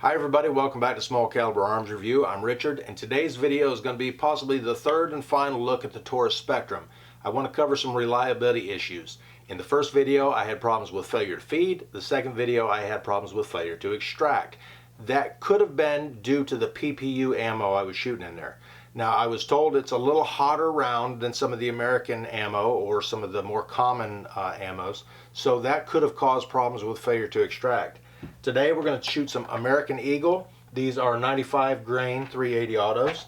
Hi everybody, welcome back to Small Caliber Arms Review. I'm Richard, and today's video is going to be possibly the third and final look at the Taurus Spectrum. I want to cover some reliability issues. In the first video I had problems with failure to feed. The second video I had problems with failure to extract. That could have been due to the PPU ammo I was shooting in there. Now I was told it's a little hotter round than some of the American ammo or some of the more common ammos, so that could have caused problems with failure to extract. Today we're going to shoot some American Eagle. These are 95 grain 380 autos.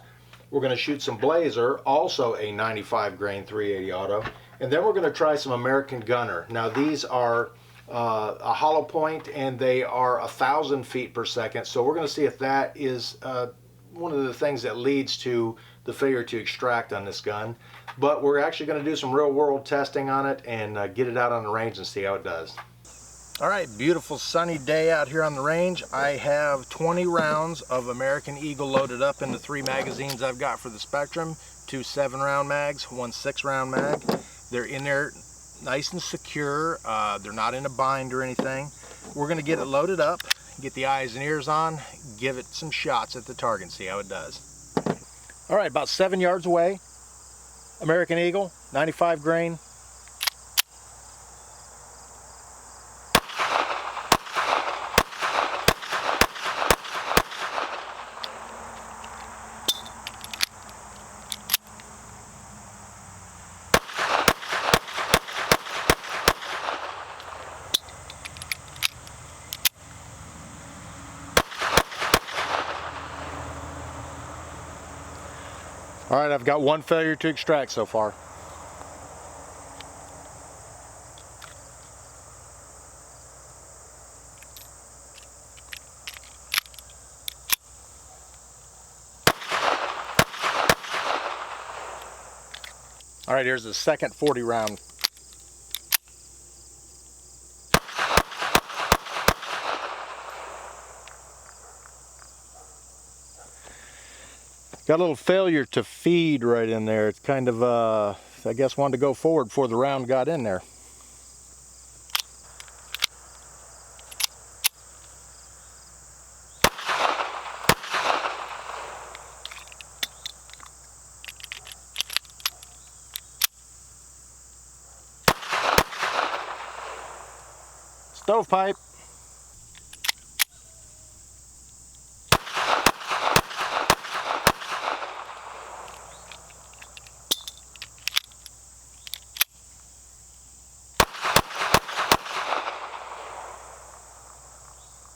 We're going to shoot some Blazer, also a 95 grain 380 auto. And then we're going to try some American Gunner. Now these are a hollow point and they are 1,000 feet per second. So we're going to see if that is one of the things that leads to the failure to extract on this gun. But we're actually going to do some real world testing on it and get it out on the range and see how it does. Alright, beautiful sunny day out here on the range. I have 20 rounds of American Eagle loaded up in the 3 magazines I've got for the Spectrum. 2 7-round mags, 1 6-round mag. They're in there nice and secure. They're not in a bind or anything. We're going to get it loaded up, get the eyes and ears on, give it some shots at the target and see how it does. Alright, about 7 yards away. American Eagle, 95 grain. All right, I've got 1 failure to extract so far. All right, here's the second 40 round. Got a little failure to feed right in there. It's kind of, I guess, wanted to go forward before the round got in there. Stovepipe.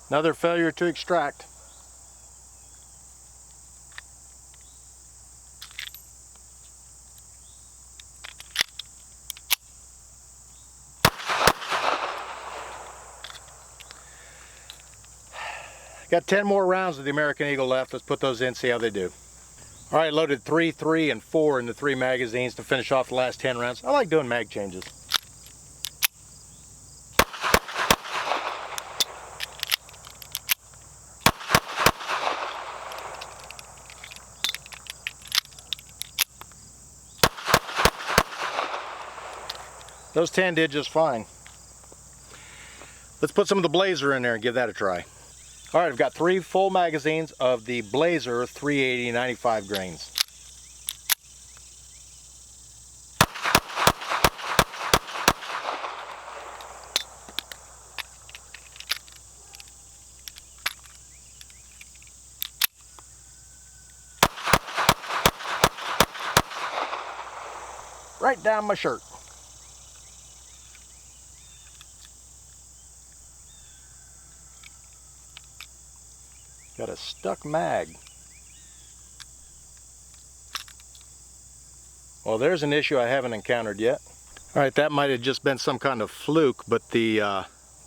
Another failure to extract. Got 10 more rounds of the American Eagle left. Let's put those in, see how they do. All right, loaded 3, 3, and 4 in the 3 magazines to finish off the last 10 rounds. I like doing mag changes. Those 10 did just fine. Let's put some of the Blazer in there and give that a try. All right, I've got 3 full magazines of the Blazer 380 95 grains. Right down my shirt. Got a stuck mag. Well, there's an issue I haven't encountered yet. All right, that might have just been some kind of fluke, but the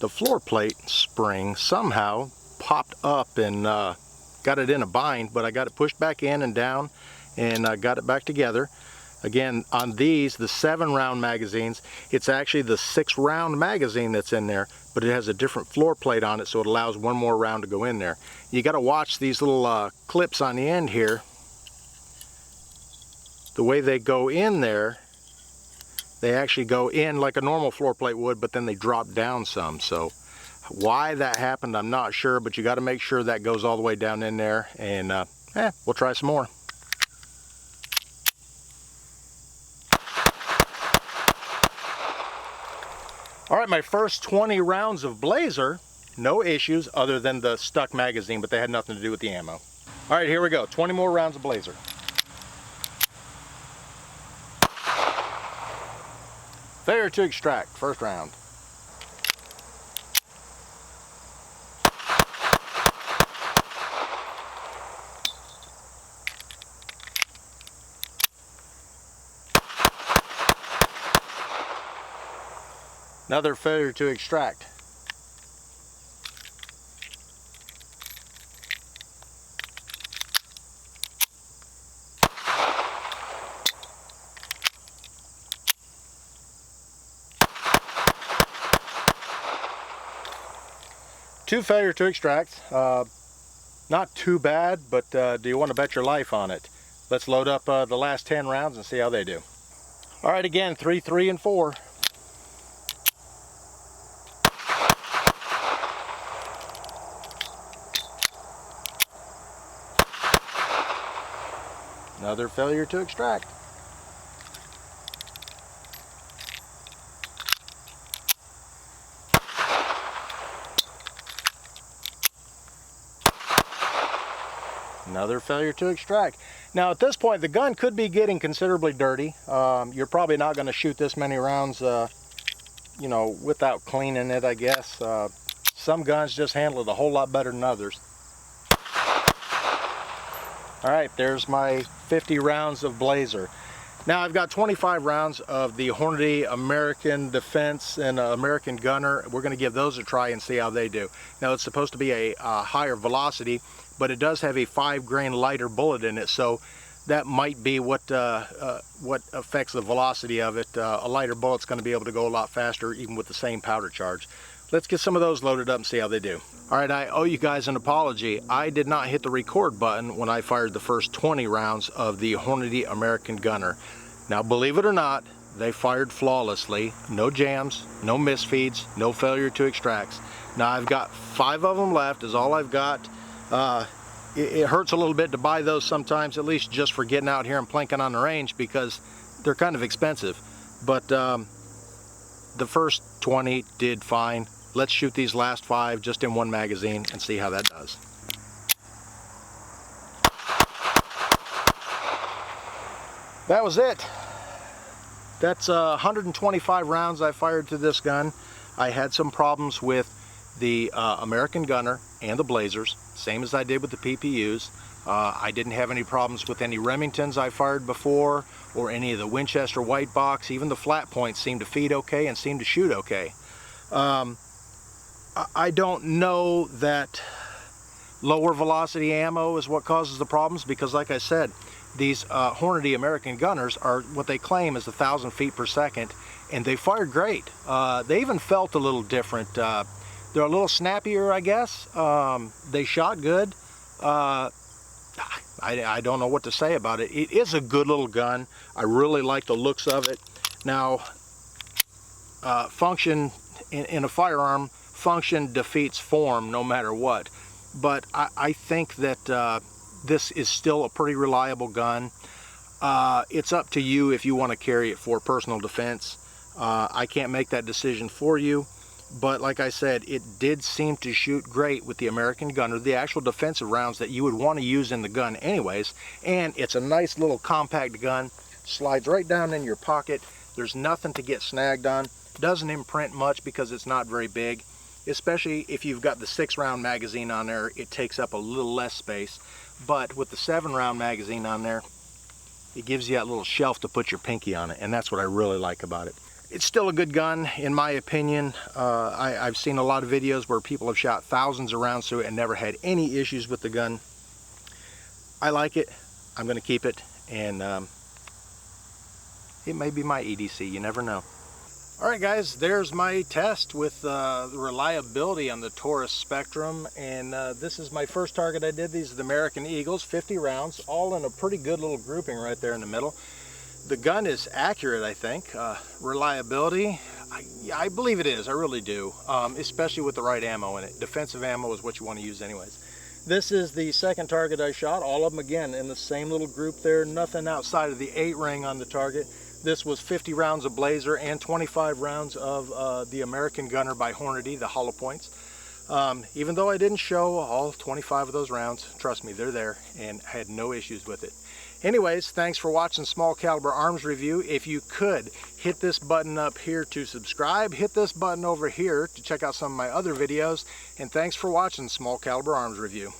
floor plate spring somehow popped up and got it in a bind, but I got it pushed back in and down and got it back together. Again, on these, the 7-round magazines, it's actually the 6-round magazine that's in there, but it has a different floor plate on it, so it allows 1 more round to go in there. You got to watch these little clips on the end here. The way they go in there, they actually go in like a normal floor plate would, but then they drop down some. So Why that happened, I'm not sure, but you got to make sure that goes all the way down in there, and we'll try some more. All right, my first 20 rounds of Blazer, no issues other than the stuck magazine, but they had nothing to do with the ammo. All right, here we go, 20 more rounds of Blazer. Failure to extract, first round. Another failure to extract. Two failure to extract. Not too bad, but do you want to bet your life on it? Let's load up the last 10 rounds and see how they do. All right, again, 3, 3, and 4. Another failure to extract. Another failure to extract. Now at this point the gun could be getting considerably dirty. You're probably not going to shoot this many rounds you know, without cleaning it, I guess. Some guns just handle it a whole lot better than others. All right, there's my 50 rounds of Blazer. Now I've got 25 rounds of the Hornady American Defense and American Gunner. We're going to give those a try and see how they do. Now it's supposed to be a higher velocity, but it does have a 5-grain lighter bullet in it, so that might be what affects the velocity of it. A lighter bullet's going to be able to go a lot faster even with the same powder charge. Let's get some of those loaded up and see how they do. All right, I owe you guys an apology. I did not hit the record button when I fired the first 20 rounds of the Hornady American Gunner. Now, believe it or not, they fired flawlessly. No jams, no misfeeds, no failure to extracts. Now, I've got 5 of them left, is all I've got. It hurts a little bit to buy those sometimes, at least just for getting out here and plinking on the range, because they're kind of expensive. But the first 20 did fine. Let's shoot these last 5 just in one magazine and see how that does. That was it. That's 125 rounds I fired to this gun. I had some problems with the American Gunner and the Blazers, same as I did with the PPUs. I didn't have any problems with any Remingtons I fired before, or any of the Winchester white box. Even the flat points seemed to feed okay and seemed to shoot okay. I don't know that lower velocity ammo is what causes the problems, because like I said, these Hornady American Gunners are what they claim is 1,000 feet per second, and they fired great. They even felt a little different. They're a little snappier, I guess. They shot good. I don't know what to say about it. It is a good little gun. I really like the looks of it. Now, function in a firearm, function defeats form no matter what. But I think that this is still a pretty reliable gun. It's up to you if you want to carry it for personal defense. I can't make that decision for you. But like I said, it did seem to shoot great with the American Gunner, the actual defensive rounds that you would want to use in the gun anyways. And it's a nice little compact gun, slides right down in your pocket. There's nothing to get snagged on. Doesn't imprint much because it's not very big, especially if you've got the 6-round magazine on there. It takes up a little less space, but with the 7-round magazine on there, it gives you that little shelf to put your pinky on it, and that's what I really like about it. It's still a good gun, in my opinion. I've seen a lot of videos where people have shot thousands of rounds through it and never had any issues with the gun. I like it. I'm going to keep it, and it may be my EDC. You never know. Alright guys, there's my test with the reliability on the Taurus Spectrum, and this is my first target I did. These are the American Eagles, 50 rounds, all in a pretty good little grouping right there in the middle. The gun is accurate, I think. Reliability, I believe it is. I really do, especially with the right ammo in it. Defensive ammo is what you want to use anyways. This is the second target I shot. All of them again in the same little group there. Nothing outside of the 8 ring on the target. This was 50 rounds of Blazer and 25 rounds of the American Gunner by Hornady, the hollow points. Even though I didn't show all 25 of those rounds, trust me, they're there, and I had no issues with it. Anyways, thanks for watching Small Caliber Arms Review. If you could, hit this button up here to subscribe, hit this button over here to check out some of my other videos, and thanks for watching Small Caliber Arms Review.